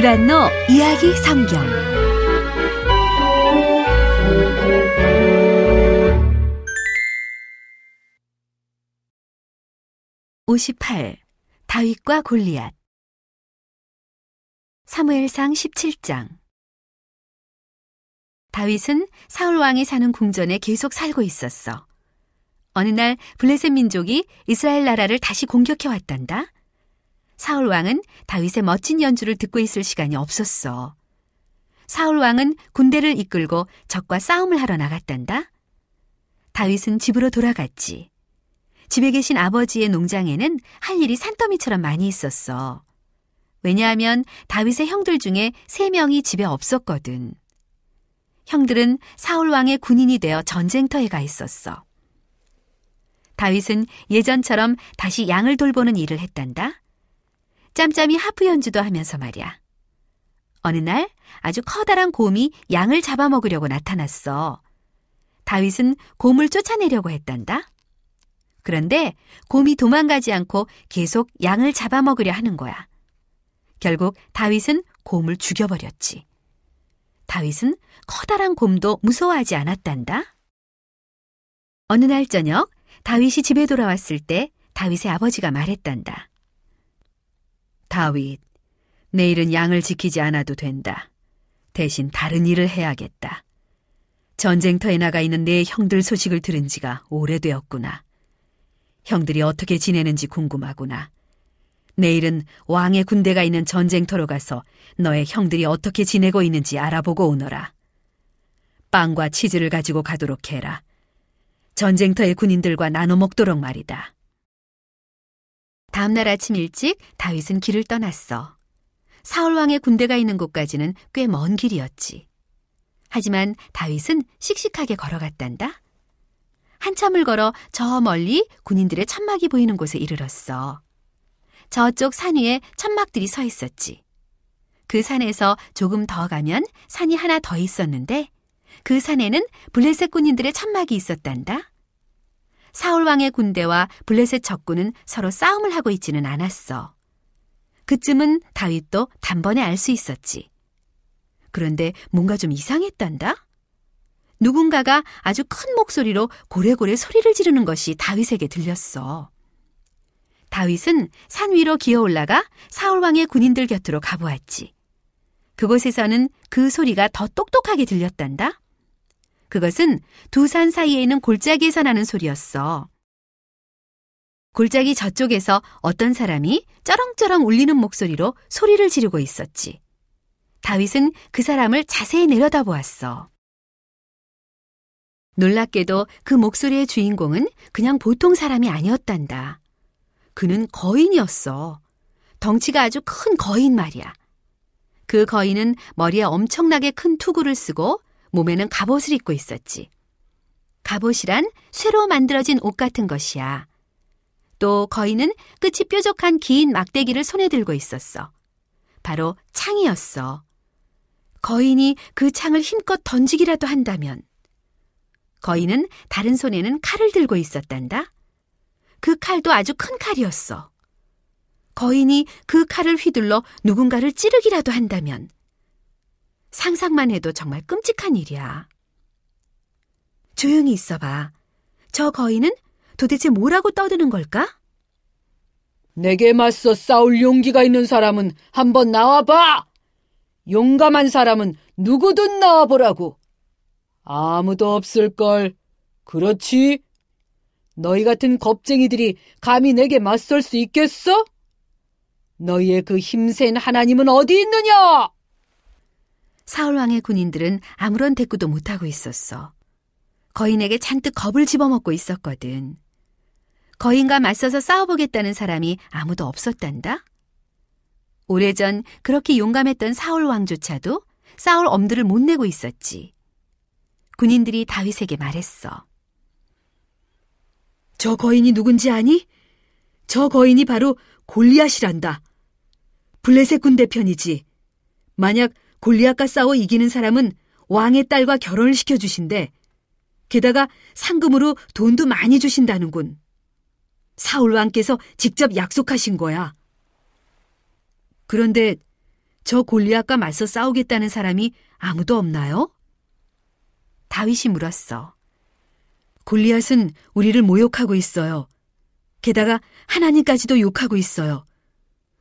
유란노 이야기 성경 58. 다윗과 골리앗. 사무엘상 17장. 다윗은 사울 왕이 사는 궁전에 계속 살고 있었어. 어느 날 블레셋 민족이 이스라엘 나라를 다시 공격해 왔단다. 사울 왕은 다윗의 멋진 연주를 듣고 있을 시간이 없었어. 사울 왕은 군대를 이끌고 적과 싸움을 하러 나갔단다. 다윗은 집으로 돌아갔지. 집에 계신 아버지의 농장에는 할 일이 산더미처럼 많이 있었어. 왜냐하면 다윗의 형들 중에 3명이 집에 없었거든. 형들은 사울 왕의 군인이 되어 전쟁터에 가 있었어. 다윗은 예전처럼 다시 양을 돌보는 일을 했단다. 짬짬이 하프 연주도 하면서 말이야. 어느 날 아주 커다란 곰이 양을 잡아먹으려고 나타났어. 다윗은 곰을 쫓아내려고 했단다. 그런데 곰이 도망가지 않고 계속 양을 잡아먹으려 하는 거야. 결국 다윗은 곰을 죽여버렸지. 다윗은 커다란 곰도 무서워하지 않았단다. 어느 날 저녁 다윗이 집에 돌아왔을 때 다윗의 아버지가 말했단다. 다윗, 내일은 양을 지키지 않아도 된다. 대신 다른 일을 해야겠다. 전쟁터에 나가 있는 내 형들 소식을 들은 지가 오래되었구나. 형들이 어떻게 지내는지 궁금하구나. 내일은 왕의 군대가 있는 전쟁터로 가서 너의 형들이 어떻게 지내고 있는지 알아보고 오너라. 빵과 치즈를 가지고 가도록 해라. 전쟁터의 군인들과 나눠 먹도록 말이다. 다음 날 아침 일찍 다윗은 길을 떠났어. 사울 왕의 군대가 있는 곳까지는 꽤 먼 길이었지. 하지만 다윗은 씩씩하게 걸어갔단다. 한참을 걸어 저 멀리 군인들의 천막이 보이는 곳에 이르렀어. 저쪽 산 위에 천막들이 서 있었지. 그 산에서 조금 더 가면 산이 하나 더 있었는데 그 산에는 블레셋 군인들의 천막이 있었단다. 사울 왕의 군대와 블레셋 적군은 서로 싸움을 하고 있지는 않았어. 그쯤은 다윗도 단번에 알 수 있었지. 그런데 뭔가 좀 이상했단다. 누군가가 아주 큰 목소리로 고래고래 소리를 지르는 것이 다윗에게 들렸어. 다윗은 산 위로 기어 올라가 사울 왕의 군인들 곁으로 가보았지. 그곳에서는 그 소리가 더 똑똑하게 들렸단다. 그것은 두 산 사이에 있는 골짜기에서 나는 소리였어. 골짜기 저쪽에서 어떤 사람이 쩌렁쩌렁 울리는 목소리로 소리를 지르고 있었지. 다윗은 그 사람을 자세히 내려다보았어. 놀랍게도 그 목소리의 주인공은 그냥 보통 사람이 아니었단다. 그는 거인이었어. 덩치가 아주 큰 거인 말이야. 그 거인은 머리에 엄청나게 큰 투구를 쓰고 몸에는 갑옷을 입고 있었지. 갑옷이란 쇠로 만들어진 옷 같은 것이야. 또 거인은 끝이 뾰족한 긴 막대기를 손에 들고 있었어. 바로 창이었어. 거인이 그 창을 힘껏 던지기라도 한다면. 거인은 다른 손에는 칼을 들고 있었단다. 그 칼도 아주 큰 칼이었어. 거인이 그 칼을 휘둘러 누군가를 찌르기라도 한다면. 상상만 해도 정말 끔찍한 일이야. 조용히 있어봐. 저 거인은 도대체 뭐라고 떠드는 걸까? 내게 맞서 싸울 용기가 있는 사람은 한번 나와봐! 용감한 사람은 누구든 나와보라고. 아무도 없을걸. 그렇지? 너희 같은 겁쟁이들이 감히 내게 맞설 수 있겠어? 너희의 그 힘센 하나님은 어디 있느냐? 사울 왕의 군인들은 아무런 대꾸도 못하고 있었어. 거인에게 잔뜩 겁을 집어먹고 있었거든. 거인과 맞서서 싸워보겠다는 사람이 아무도 없었단다. 오래전 그렇게 용감했던 사울 왕조차도 싸울 엄두를 못 내고 있었지. 군인들이 다윗에게 말했어. 저 거인이 누군지 아니? 저 거인이 바로 골리앗이란다. 블레셋 군대 편이지. 만약 골리앗과 싸워 이기는 사람은 왕의 딸과 결혼을 시켜주신대. 게다가 상금으로 돈도 많이 주신다는군. 사울 왕께서 직접 약속하신 거야. 그런데 저 골리앗과 맞서 싸우겠다는 사람이 아무도 없나요? 다윗이 물었어. 골리앗은 우리를 모욕하고 있어요. 게다가 하나님까지도 욕하고 있어요.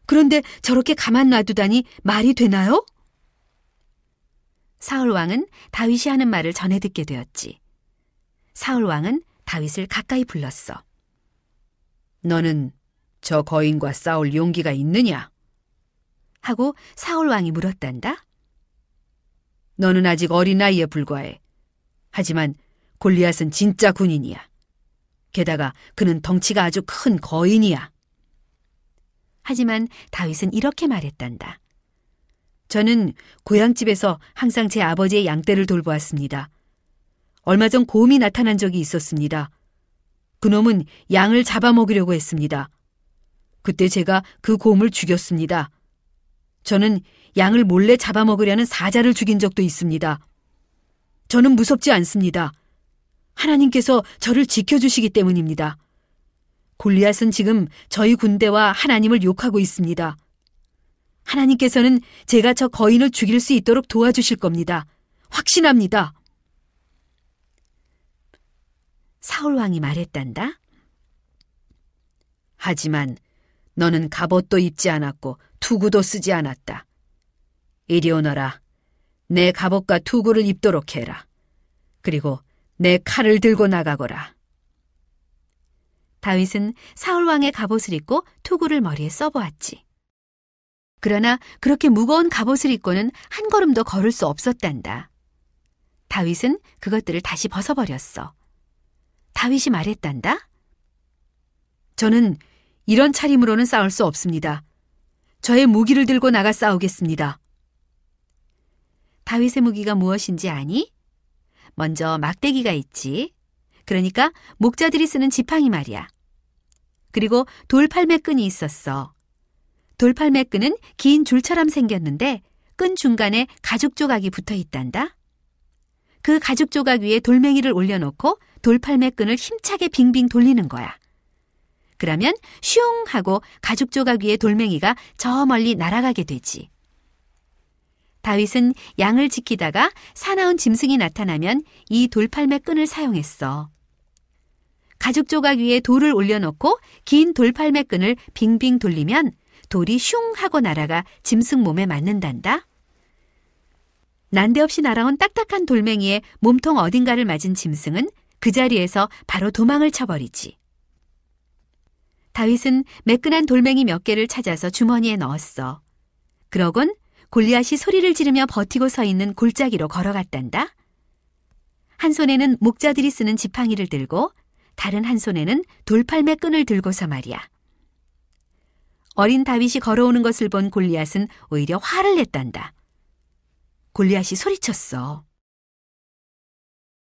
그런데 저렇게 가만 놔두다니 말이 되나요? 사울 왕은 다윗이 하는 말을 전해 듣게 되었지. 사울 왕은 다윗을 가까이 불렀어. 너는 저 거인과 싸울 용기가 있느냐? 하고 사울 왕이 물었단다. 너는 아직 어린 나이에 불과해. 하지만 골리앗은 진짜 군인이야. 게다가 그는 덩치가 아주 큰 거인이야. 하지만 다윗은 이렇게 말했단다. 저는 고향집에서 항상 제 아버지의 양떼를 돌보았습니다. 얼마 전 곰이 나타난 적이 있었습니다. 그놈은 양을 잡아먹으려고 했습니다. 그때 제가 그 곰을 죽였습니다. 저는 양을 몰래 잡아먹으려는 사자를 죽인 적도 있습니다. 저는 무섭지 않습니다. 하나님께서 저를 지켜주시기 때문입니다. 골리앗은 지금 저희 군대와 하나님을 욕하고 있습니다. 하나님께서는 제가 저 거인을 죽일 수 있도록 도와주실 겁니다. 확신합니다. 사울 왕이 말했단다. 하지만 너는 갑옷도 입지 않았고 투구도 쓰지 않았다. 이리 오너라. 내 갑옷과 투구를 입도록 해라. 그리고 내 칼을 들고 나가거라. 다윗은 사울 왕의 갑옷을 입고 투구를 머리에 써보았지. 그러나 그렇게 무거운 갑옷을 입고는 한 걸음도 걸을 수 없었단다. 다윗은 그것들을 다시 벗어버렸어. 다윗이 말했단다. 저는 이런 차림으로는 싸울 수 없습니다. 저의 무기를 들고 나가 싸우겠습니다. 다윗의 무기가 무엇인지 아니? 먼저 막대기가 있지. 그러니까 목자들이 쓰는 지팡이 말이야. 그리고 돌팔매끈이 있었어. 돌팔매끈은 긴 줄처럼 생겼는데 끈 중간에 가죽 조각이 붙어 있단다. 그 가죽 조각 위에 돌멩이를 올려놓고 돌팔매끈을 힘차게 빙빙 돌리는 거야. 그러면 슝 하고 가죽 조각 위에 돌멩이가 저 멀리 날아가게 되지. 다윗은 양을 지키다가 사나운 짐승이 나타나면 이 돌팔매끈을 사용했어. 가죽 조각 위에 돌을 올려놓고 긴 돌팔매끈을 빙빙 돌리면 돌이 슝 하고 날아가 짐승 몸에 맞는단다. 난데없이 날아온 딱딱한 돌멩이에 몸통 어딘가를 맞은 짐승은 그 자리에서 바로 도망을 쳐버리지. 다윗은 매끈한 돌멩이 몇 개를 찾아서 주머니에 넣었어. 그러곤 골리앗이 소리를 지르며 버티고 서 있는 골짜기로 걸어갔단다. 한 손에는 목자들이 쓰는 지팡이를 들고 다른 한 손에는 돌팔매 끈을 들고서 말이야. 어린 다윗이 걸어오는 것을 본 골리앗은 오히려 화를 냈단다. 골리앗이 소리쳤어.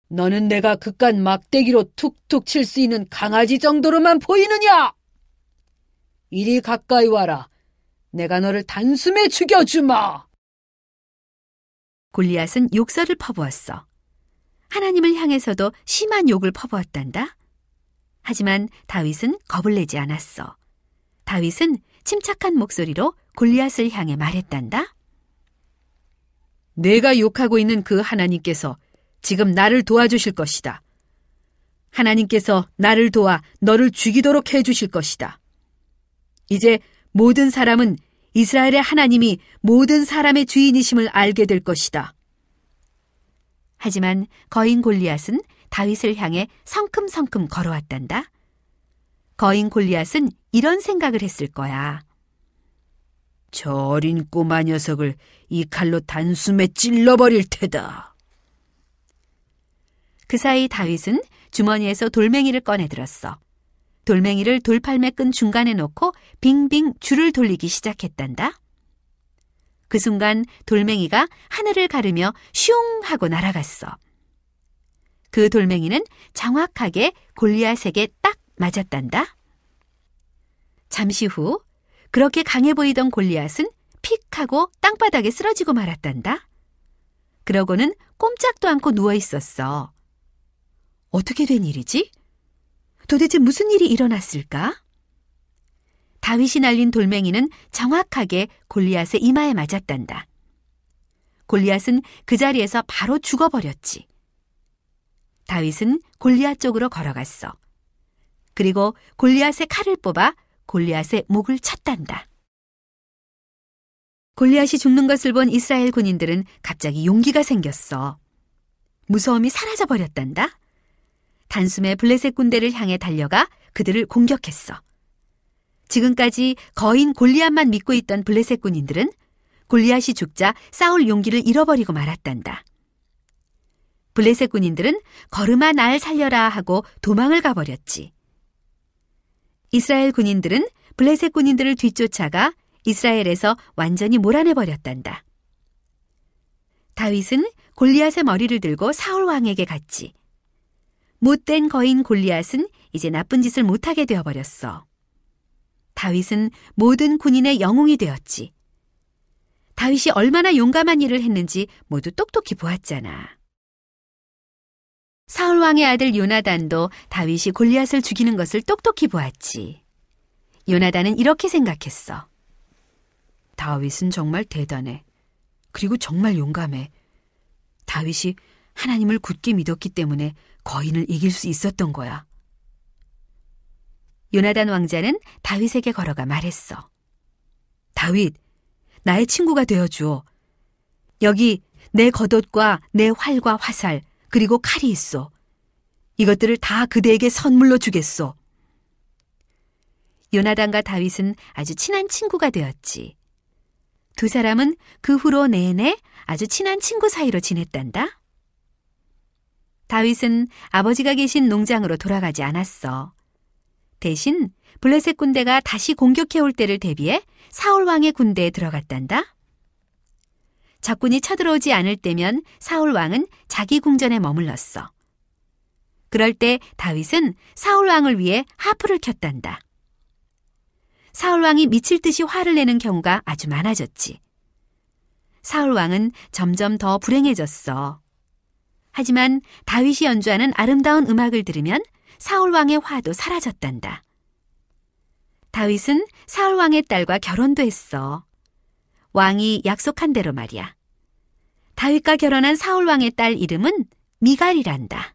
너는 내가 그깟 막대기로 툭툭 칠 수 있는 강아지 정도로만 보이느냐? 이리 가까이 와라. 내가 너를 단숨에 죽여주마. 골리앗은 욕설을 퍼부었어. 하나님을 향해서도 심한 욕을 퍼부었단다. 하지만 다윗은 겁을 내지 않았어. 다윗은 침착한 목소리로 골리앗을 향해 말했단다. 내가 욕하고 있는 그 하나님께서 지금 나를 도와주실 것이다. 하나님께서 나를 도와 너를 죽이도록 해주실 것이다. 이제 모든 사람은 이스라엘의 하나님이 모든 사람의 주인이심을 알게 될 것이다. 하지만 거인 골리앗은 다윗을 향해 성큼성큼 걸어왔단다. 거인 골리앗은 이런 생각을 했을 거야. 저 어린 꼬마 녀석을 이 칼로 단숨에 찔러버릴 테다. 그 사이 다윗은 주머니에서 돌멩이를 꺼내 들었어. 돌멩이를 돌팔매 끈 중간에 놓고 빙빙 줄을 돌리기 시작했단다. 그 순간 돌멩이가 하늘을 가르며 슝 하고 날아갔어. 그 돌멩이는 정확하게 골리앗에게 딱 맞았단다. 잠시 후 그렇게 강해 보이던 골리앗은 픽 하고 땅바닥에 쓰러지고 말았단다. 그러고는 꼼짝도 않고 누워 있었어. 어떻게 된 일이지? 도대체 무슨 일이 일어났을까? 다윗이 날린 돌멩이는 정확하게 골리앗의 이마에 맞았단다. 골리앗은 그 자리에서 바로 죽어버렸지. 다윗은 골리앗 쪽으로 걸어갔어. 그리고 골리앗의 칼을 뽑아 골리앗의 목을 쳤단다. 골리앗이 죽는 것을 본 이스라엘 군인들은 갑자기 용기가 생겼어. 무서움이 사라져버렸단다. 단숨에 블레셋 군대를 향해 달려가 그들을 공격했어. 지금까지 거인 골리앗만 믿고 있던 블레셋 군인들은 골리앗이 죽자 싸울 용기를 잃어버리고 말았단다. 블레셋 군인들은 걸음아 날 살려라 하고 도망을 가버렸지. 이스라엘 군인들은 블레셋 군인들을 뒤쫓아가 이스라엘에서 완전히 몰아내버렸단다. 다윗은 골리앗의 머리를 들고 사울 왕에게 갔지. 못된 거인 골리앗은 이제 나쁜 짓을 못하게 되어버렸어. 다윗은 모든 군인의 영웅이 되었지. 다윗이 얼마나 용감한 일을 했는지 모두 똑똑히 보았잖아. 사울 왕의 아들 요나단도 다윗이 골리앗을 죽이는 것을 똑똑히 보았지. 요나단은 이렇게 생각했어. 다윗은 정말 대단해. 그리고 정말 용감해. 다윗이 하나님을 굳게 믿었기 때문에 거인을 이길 수 있었던 거야. 요나단 왕자는 다윗에게 걸어가 말했어. 다윗, 나의 친구가 되어주오. 여기 내 겉옷과 내 활과 화살 그리고 칼이 있어. 이것들을 다 그대에게 선물로 주겠소. 요나단과 다윗은 아주 친한 친구가 되었지. 두 사람은 그 후로 내내 아주 친한 친구 사이로 지냈단다. 다윗은 아버지가 계신 농장으로 돌아가지 않았어. 대신 블레셋 군대가 다시 공격해올 때를 대비해 사울 왕의 군대에 들어갔단다. 적군이 쳐들어오지 않을 때면 사울 왕은 자기 궁전에 머물렀어. 그럴 때 다윗은 사울 왕을 위해 하프를 켰단다. 사울 왕이 미칠 듯이 화를 내는 경우가 아주 많아졌지. 사울 왕은 점점 더 불행해졌어. 하지만 다윗이 연주하는 아름다운 음악을 들으면 사울 왕의 화도 사라졌단다. 다윗은 사울 왕의 딸과 결혼도 했어. 왕이 약속한 대로 말이야. 다윗과 결혼한 사울 왕의 딸 이름은 미갈이란다.